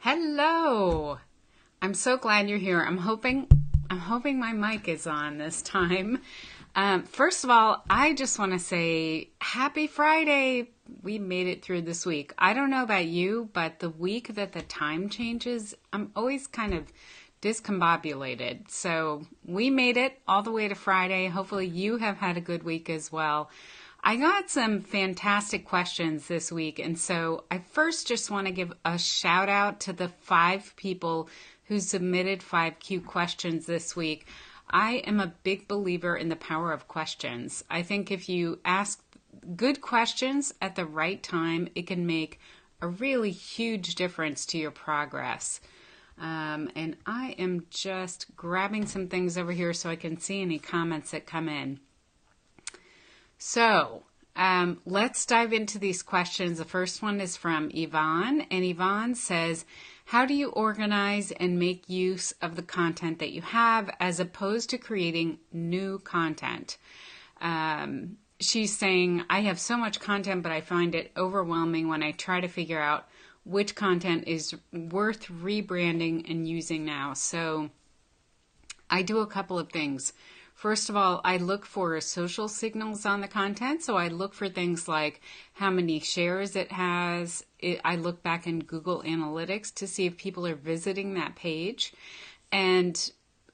Hello. I'm so glad you're here. I'm hoping my mic is on this time. First of all, I just want to say happy Friday. We made it through this week. I don't know about you, but the week that the time changes, I'm always kind of discombobulated. So we made it all the way to Friday. Hopefully you have had a good week as well. I got some fantastic questions this week, and so I first just want to give a shout out to the 5 people who submitted 5 cute questions this week. I am a big believer in the power of questions. I think if you ask good questions at the right time, it can make a really huge difference to your progress. And I am just grabbing some things over here so I can see any comments that come in. So let's dive into these questions. The first one is from Yvonne, and Yvonne says, how do you organize and make use of the content that you have as opposed to creating new content? She's saying, I have so much content, but I find it overwhelming when I try to figure out which content is worth rebranding and using now. So I do a couple of things. First of all, I look for social signals on the content. So I look for things like how many shares it has. I look back in Google Analytics to see if people are visiting that page. And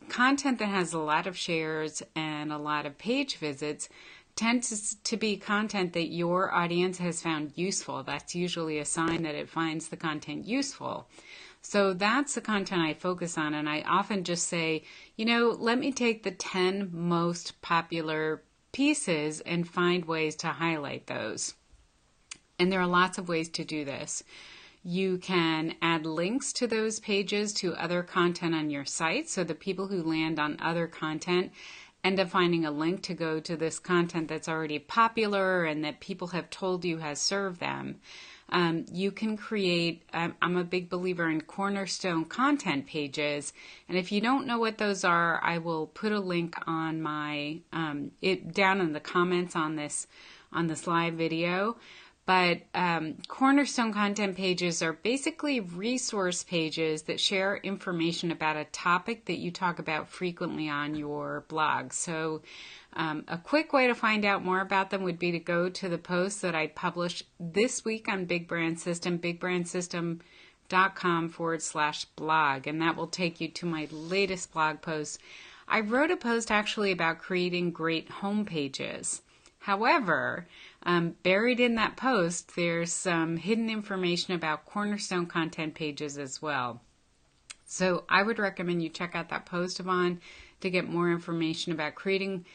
content that has a lot of shares and a lot of page visits tends to be content that your audience has found useful. That's usually a sign that it finds the content useful. So that's the content I focus on, and I often just say, let me take the 10 most popular pieces and find ways to highlight those. And there are lots of ways to do this. You can add links to those pages to other content on your site, so the people who land on other content end up finding a link to go to this content that's already popular and that people have told you has served them. You can create, I'm a big believer in cornerstone content pages. And if you don't know what those are, I will put a link on my, down in the comments on this live video. But cornerstone content pages are basically resource pages that share information about a topic that you talk about frequently on your blog. So a quick way to find out more about them would be to go to the post that I published this week on Big Brand System, bigbrandssystem.com/blog, and that will take you to my latest blog post. I wrote a post actually about creating great home pages. However, buried in that post, there's some hidden information about cornerstone content pages as well. So I would recommend you check out that post, Yvonne, to get more information about creating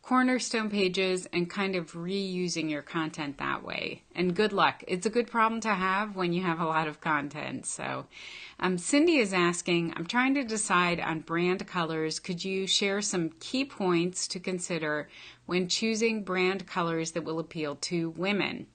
cornerstone pages and kind of reusing your content that way. And good luck. It's a good problem to have when you have a lot of content. So Cindy is asking, I'm trying to decide on brand colors. Could you share some key points to consider when choosing brand colors that will appeal to women?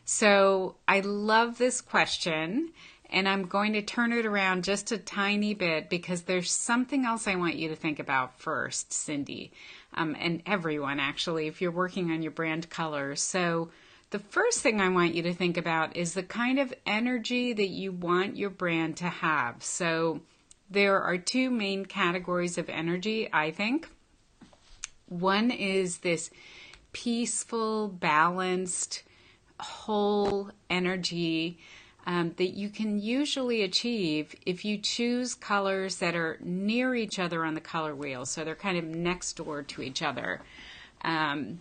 So I love this question, and I'm going to turn it around just a tiny bit because there's something else I want you to think about first, Cindy, and everyone actually, if you're working on your brand colors. So the first thing I want you to think about is the kind of energy that you want your brand to have. So there are 2 main categories of energy, I think. One is this peaceful, balanced, whole energy that you can usually achieve if you choose colors that are near each other on the color wheel. So they're kind of next door to each other. And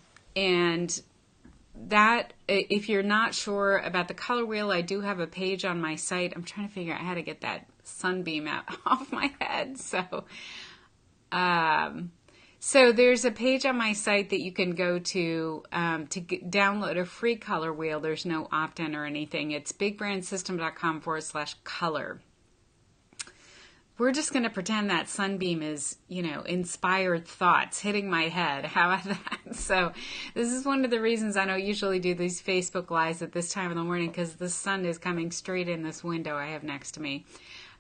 that, if you're not sure about the color wheel, I do have a page on my site. I'm trying to figure out how to get that sunbeam out off my head. So there's a page on my site that you can go to download a free color wheel. There's no opt-in or anything. It's bigbrandssystem.com/color. We're just going to pretend that sunbeam is, inspired thoughts hitting my head. How about that? So this is one of the reasons I don't usually do these Facebook Lives at this time of the morning, because the sun is coming straight in this window I have next to me.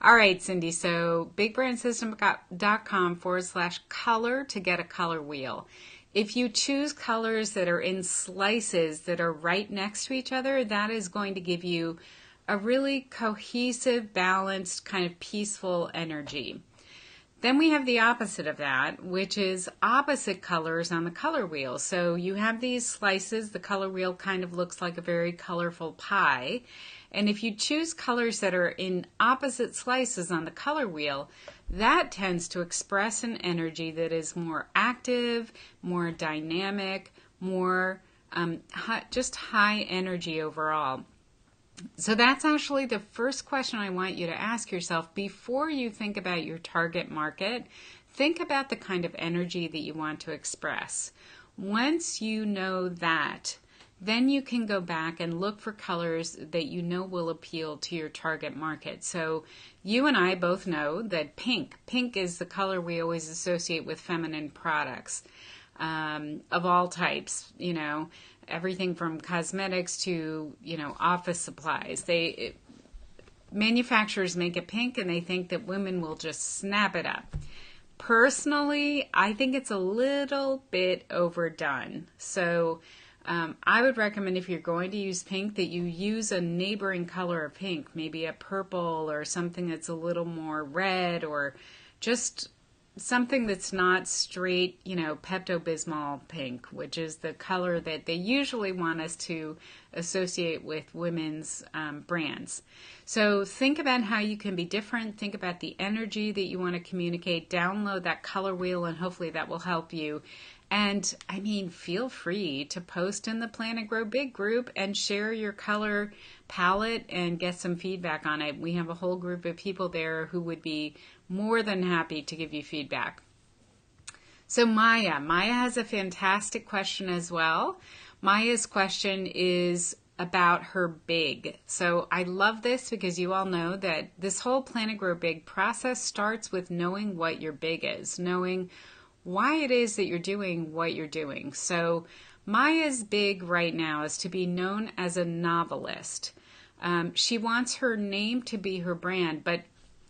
All right, Cindy, so bigbrandssystem.com/color to get a color wheel. If you choose colors that are in slices that are right next to each other, that is going to give you a really cohesive, balanced, kind of peaceful energy. Then we have the opposite of that, which is opposite colors on the color wheel. So you have these slices. The color wheel kind of looks like a very colorful pie. And if you choose colors that are in opposite slices on the color wheel, that tends to express an energy that is more active, more dynamic, more just high energy overall. So that's actually the first question I want you to ask yourself before you think about your target market. Think about the kind of energy that you want to express. Once you know that, then you can go back and look for colors that you know will appeal to your target market. So you and I both know that pink is the color we always associate with feminine products of all types, everything from cosmetics to, office supplies. Manufacturers make it pink and they think that women will just snap it up. Personally, I think it's a little bit overdone. So I would recommend, if you're going to use pink, that you use a neighboring color of pink, maybe a purple or something that's a little more red, or just something that's not straight, Pepto-Bismol pink, which is the color that they usually want us to associate with women's brands. So think about how you can be different. Think about the energy that you want to communicate. Download that color wheel, and hopefully that will help you. And feel free to post in the Plan and Grow Big group and share your color palette and get some feedback on it. We have a whole group of people there who would be more than happy to give you feedback. So Maya has a fantastic question as well. Maya's question is about her big. So I love this because you all know that this whole Plan and Grow Big process starts with knowing what your big is, knowing why it is that you're doing what you're doing. So Maya's big right now is to be known as a novelist. She wants her name to be her brand, but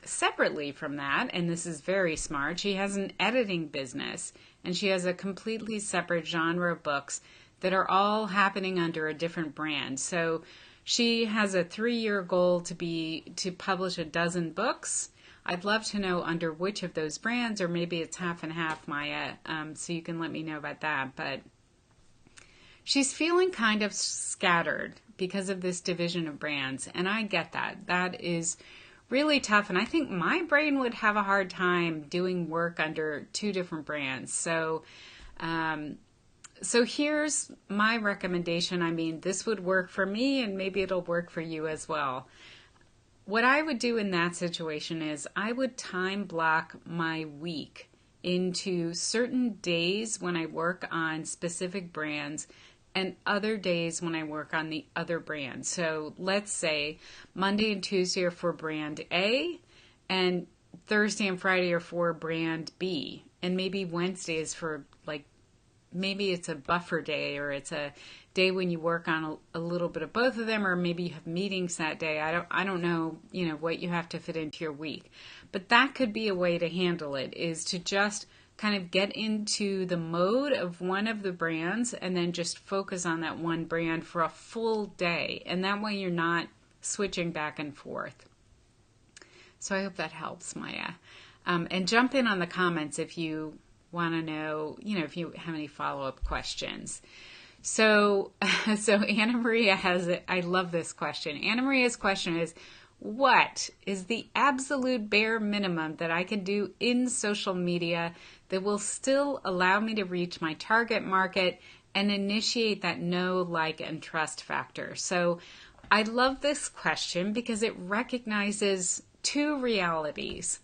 separately from that, and this is very smart, she has an editing business, and she has a completely separate genre of books that are all happening under a different brand. So she has a 3-year goal to publish 12 books. I'd love to know under which of those brands, or maybe it's half and half, Maya, so you can let me know about that. But she's feeling kind of scattered because of this division of brands, and I get that. That is really tough, and I think my brain would have a hard time doing work under 2 different brands. So here's my recommendation. This would work for me, and maybe it'll work for you as well. What I would do in that situation is I would time block my week into certain days when I work on specific brands and other days when I work on the other brand. So let's say Monday and Tuesday are for brand A, and Thursday and Friday are for brand B. And maybe Wednesday is for, maybe it's a buffer day, or it's a day when you work on a little bit of both of them, or maybe you have meetings that day. I don't know, what you have to fit into your week. But that could be a way to handle it, is to just kind of get into the mode of one of the brands and then just focus on that one brand for a full day. And that way you're not switching back and forth. So I hope that helps, Maya. And jump in on the comments if you want to know, if you have any follow-up questions. So Anna Maria I love this question. Anna Maria's question is, what is the absolute bare minimum that I can do in social media that will still allow me to reach my target market and initiate that know, like, and trust factor? So I love this question because it recognizes 2 realities.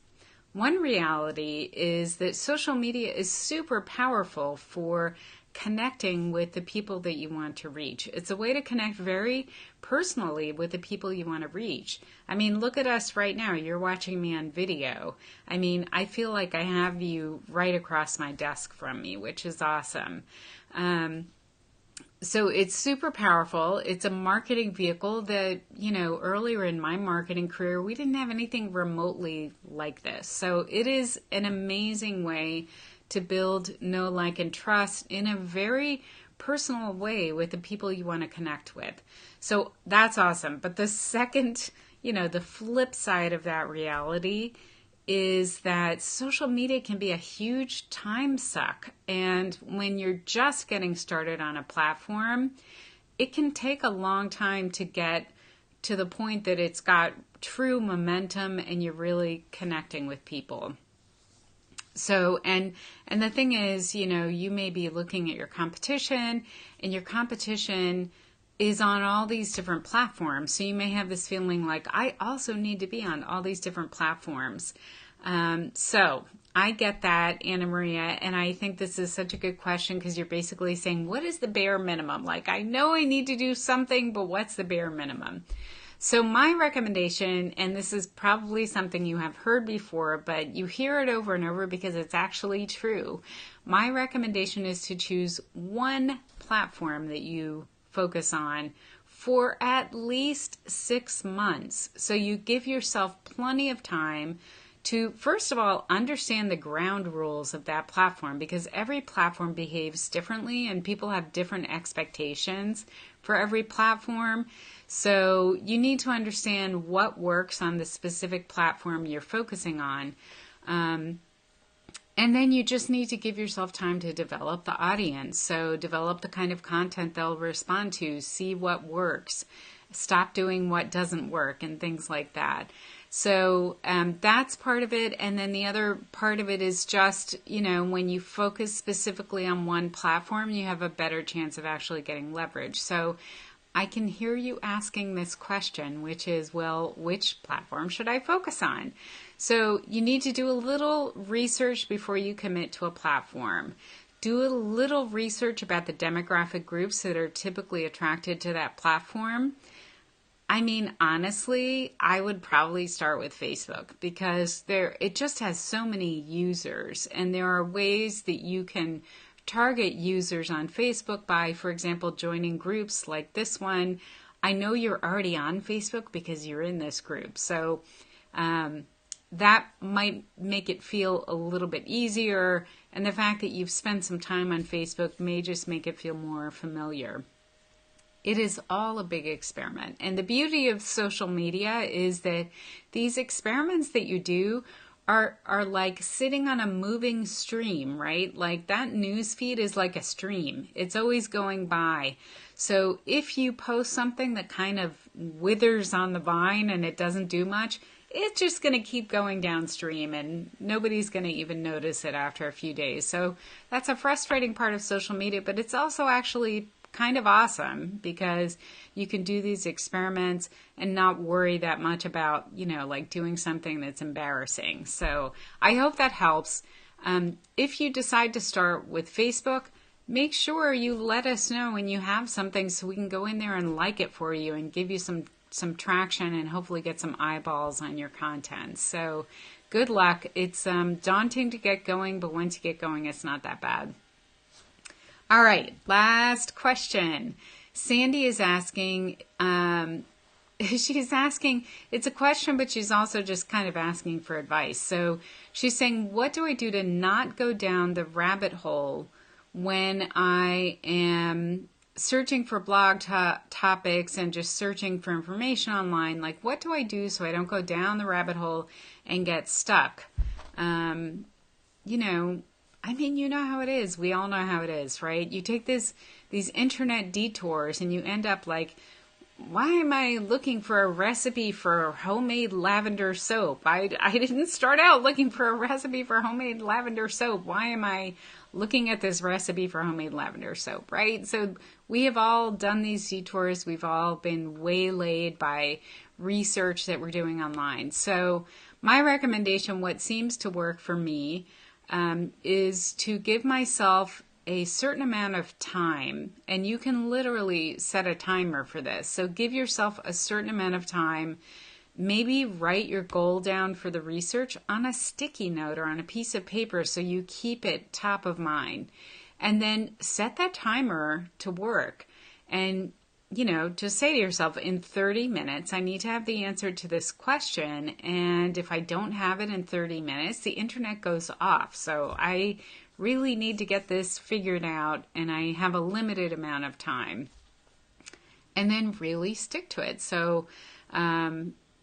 One reality is that social media is super powerful for connecting with the people that you want to reach. It's a way to connect very personally with the people you want to reach. Look at us right now. You're watching me on video. I feel like I have you right across my desk from me, which is awesome. So it's super powerful. It's a marketing vehicle that, earlier in my marketing career, we didn't have anything remotely like this. So it is an amazing way to build know, like, and trust in a very personal way with the people you want to connect with. So that's awesome. But the second, the flip side of that reality is that social media can be a huge time suck. And when you're just getting started on a platform, it can take a long time to get to the point that it's got true momentum and you're really connecting with people. So, and the thing is, you may be looking at your competition, and your competition is on all these different platforms. So you may have this feeling like, I also need to be on all these different platforms. So I get that, Anna Maria, and I think this is such a good question because you're basically saying, what is the bare minimum? Like, I know I need to do something, but what's the bare minimum? So my recommendation, and this is probably something you have heard before, but you hear it over and over because it's actually true. My recommendation is to choose one platform that you focus on for at least 6 months. So you give yourself plenty of time to, first of all, understand the ground rules of that platform, because every platform behaves differently and people have different expectations for every platform. So you need to understand what works on the specific platform you're focusing on. And then you just need to give yourself time to develop the audience. So develop the kind of content they'll respond to, see what works, stop doing what doesn't work, and things like that. So that's part of it. And then the other part of it is just, when you focus specifically on one platform, you have a better chance of actually getting leverage. So I can hear you asking this question, which is, well, which platform should I focus on? So you need to do a little research before you commit to a platform. Do a little research about the demographic groups that are typically attracted to that platform. I mean, honestly, I would probably start with Facebook because it just has so many users, and there are ways that you can target users on Facebook by, for example, joining groups like this one. I know you're already on Facebook because you're in this group, so that might make it feel a little bit easier, and the fact that you've spent some time on Facebook may just make it feel more familiar. It is all a big experiment. And the beauty of social media is that these experiments that you do are like sitting on a moving stream, right? Like that news feed is like a stream. It's always going by. So if you post something that kind of withers on the vine and it doesn't do much, it's just going to keep going downstream and nobody's going to even notice it after a few days. So that's a frustrating part of social media, but it's also actually kind of awesome because you can do these experiments and not worry that much about, like doing something that's embarrassing. So I hope that helps. If you decide to start with Facebook, make sure you let us know when you have something so we can go in there and like it for you and give you some traction and hopefully get some eyeballs on your content. So good luck. It's daunting to get going, but once you get going, it's not that bad. All right, last question. Sandy is asking, it's a question, but she's also just kind of asking for advice. So she's saying, what do I do to not go down the rabbit hole when I am searching for blog topics and just searching for information online? Like, what do I do so I don't go down the rabbit hole and get stuck? I mean, you know how it is. We all know how it is, right? You take these internet detours and you end up like, why am I looking for a recipe for homemade lavender soap? I didn't start out looking for a recipe for homemade lavender soap. Why am I looking at this recipe for homemade lavender soap, right? So we have all done these detours. We've all been waylaid by research that we're doing online. So my recommendation, what seems to work for me, is to give myself a certain amount of time, and you can literally set a timer for this. So give yourself a certain amount of time. Maybe write your goal down for the research on a sticky note or on a piece of paper so you keep it top of mind. And then set that timer to work. And, just say to yourself, in 30 minutes, I need to have the answer to this question. And if I don't have it in 30 minutes, the internet goes off. So I really need to get this figured out and I have a limited amount of time. And then really stick to it. So,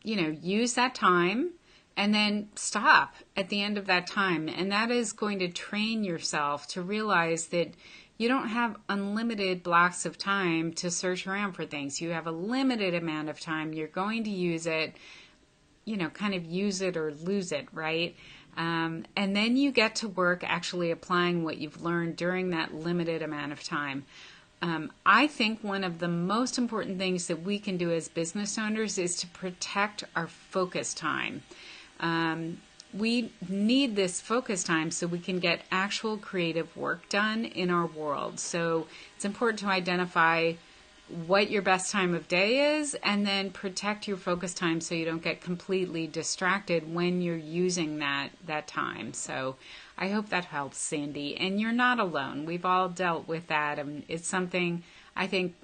use that time and then stop at the end of that time. And that is going to train yourself to realize that you don't have unlimited blocks of time to search around for things. You have a limited amount of time. You're going to use it, kind of use it or lose it, right? And then you get to work actually applying what you've learned during that limited amount of time. I think one of the most important things that we can do as business owners is to protect our focus time. We need this focus time so we can get actual creative work done in our world. So it's important to identify what your best time of day is and then protect your focus time so you don't get completely distracted when you're using that time. So I hope that helps, Sandy. And you're not alone. We've all dealt with that. And it's something I think,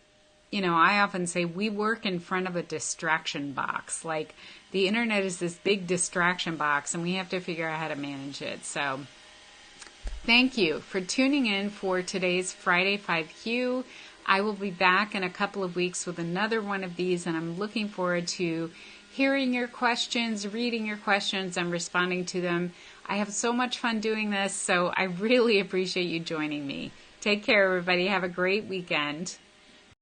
I often say we work in front of a distraction box. Like the internet is this big distraction box and we have to figure out how to manage it. So thank you for tuning in for today's Friday 5Q. I will be back in a couple of weeks with another one of these, and I'm looking forward to hearing your questions, reading your questions, and responding to them. I have so much fun doing this, so I really appreciate you joining me. Take care, everybody. Have a great weekend.